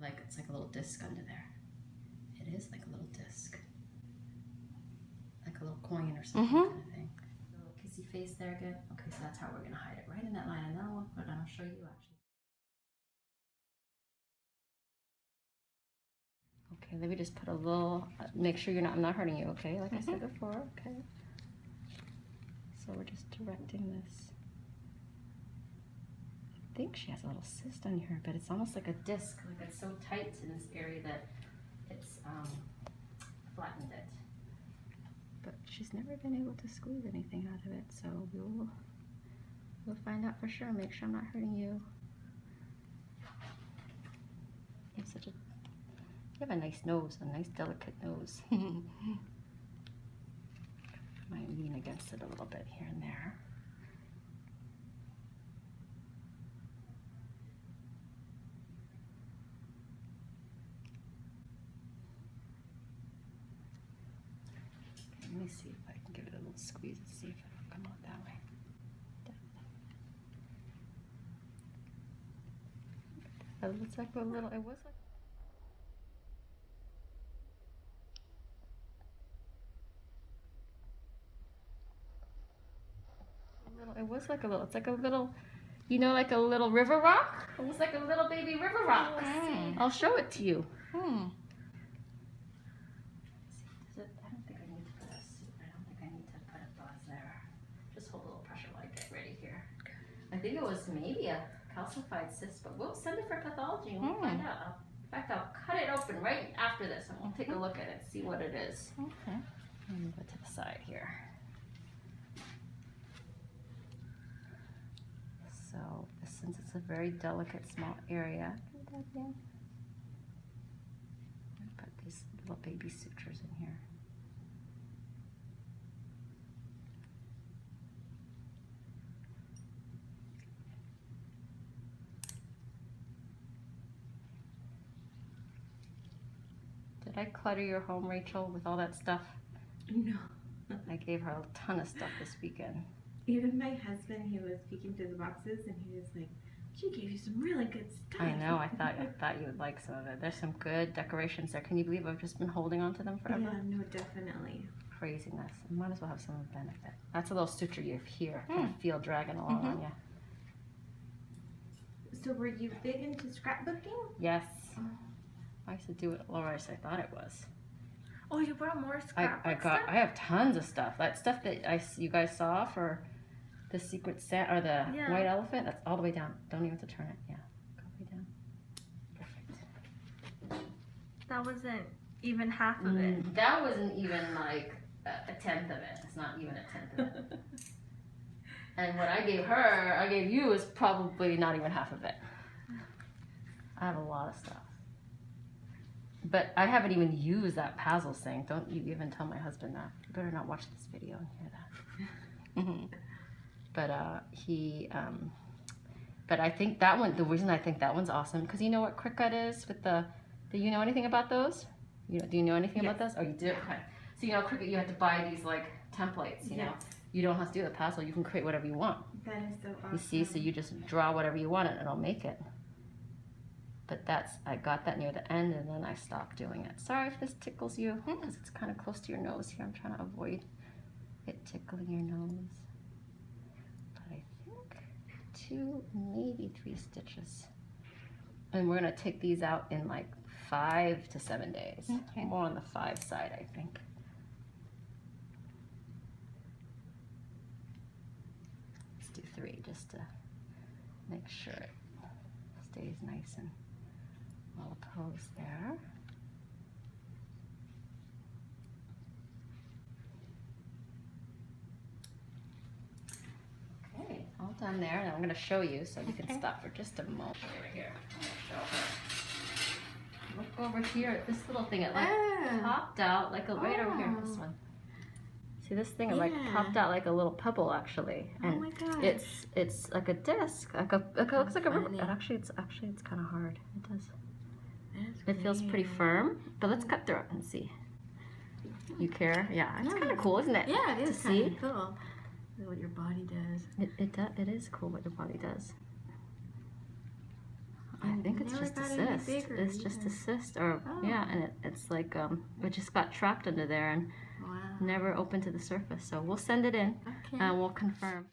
like it's like a little disc under there. It is like a little disc. Like a little coin or something kind of thing. A little kissy face there again. Okay, so that's how we're gonna hide it. Right in that line, and then I'll show you actually. Okay, let me just put a little, make sure I'm not hurting you, okay? Like I said before, okay? So we're just directing this. I think she has a little cyst on her, but it's almost like a disc. Like it's so tight in this area that it's flattened it. But she's never been able to squeeze anything out of it, so we'll find out for sure. Make sure I'm not hurting you. You have a nice nose, a nice delicate nose. Might lean against it a little bit here and there. Okay, let me see if I can give it a little squeeze and see if it'll come out that way. It looks like a little, it was like it's like a little, you know, like a little river rock. It was like a little baby river rock. I'll show it to you. I don't think I need to put a gauze there. Just hold a little pressure while I get ready here. I think it was maybe a calcified cyst, but we'll send it for pathology and we'll find out. In fact, I'll cut it open right after this and we'll take a look at it and see what it is. Okay. Let me move it to the side here. So, since it's a very delicate small area, put these little baby sutures in here. Did I clutter your home, Rachel, with all that stuff? No. I gave her a ton of stuff this weekend. Even my husband, he was peeking through the boxes and he was like, she gave you some really good stuff. I know, I thought you would like some of it. There's some good decorations there. Can you believe I've just been holding on to them forever? Yeah, no, definitely. Craziness. I might as well have some of the benefit. That's a little suture you have here. I can feel dragging along on you. So were you big into scrapbooking? Yes. I used to do it, or at least I thought it was. Oh, you brought more scrapbook stuff? I have tons of stuff. That stuff that you guys saw for the secret set or the white elephant, that's all the way down. Don't even have to turn it. Yeah, go way down. Perfect. That wasn't even half of it. That wasn't even like a tenth of it. It's not even a tenth of it. And what I gave you is probably not even half of it. I have a lot of stuff. But I haven't even used that Pazzles thing. Don't you even tell my husband that. You better not watch this video and hear that. But but I think that one, the reason I think that one's awesome, because you know what Cricut is with do you know anything about those? Do you know anything about those? Oh, you do? Okay. So you know Cricut, you have to buy these like templates, you know. You don't have to do the Pazzle, you can create whatever you want. That is so awesome. You see, so you just draw whatever you want and it'll make it. But I got that near the end and then I stopped doing it. Sorry if this tickles you, because it's kind of close to your nose here. I'm trying to avoid it tickling your nose. But I think 2, maybe 3 stitches. And we're gonna take these out in like 5 to 7 days. Okay. More on the 5 side, I think. Let's do 3 just to make sure it stays nice and well opposed there. Okay, all done there. Now I'm going to show you so you can stop for just a moment. Over here. I'm going to show her. Look over here at this little thing. It like popped out like right over here. This one. See this thing? It like popped out like a little pebble actually. And oh my gosh. It's like a disc. It looks like a river. Actually it's kind of hard. It does. It feels pretty firm, but let's cut through it and see. You care? Yeah, it's kind of cool, isn't it? Yeah, it is kind of cool. What your body does. It is cool what your body does. I think it's never just a got any cyst. bigger It's just a either. cyst, or Oh. yeah, and it's like it just got trapped under there and Wow. never opened to the surface. So we'll send it in Okay. and we'll confirm.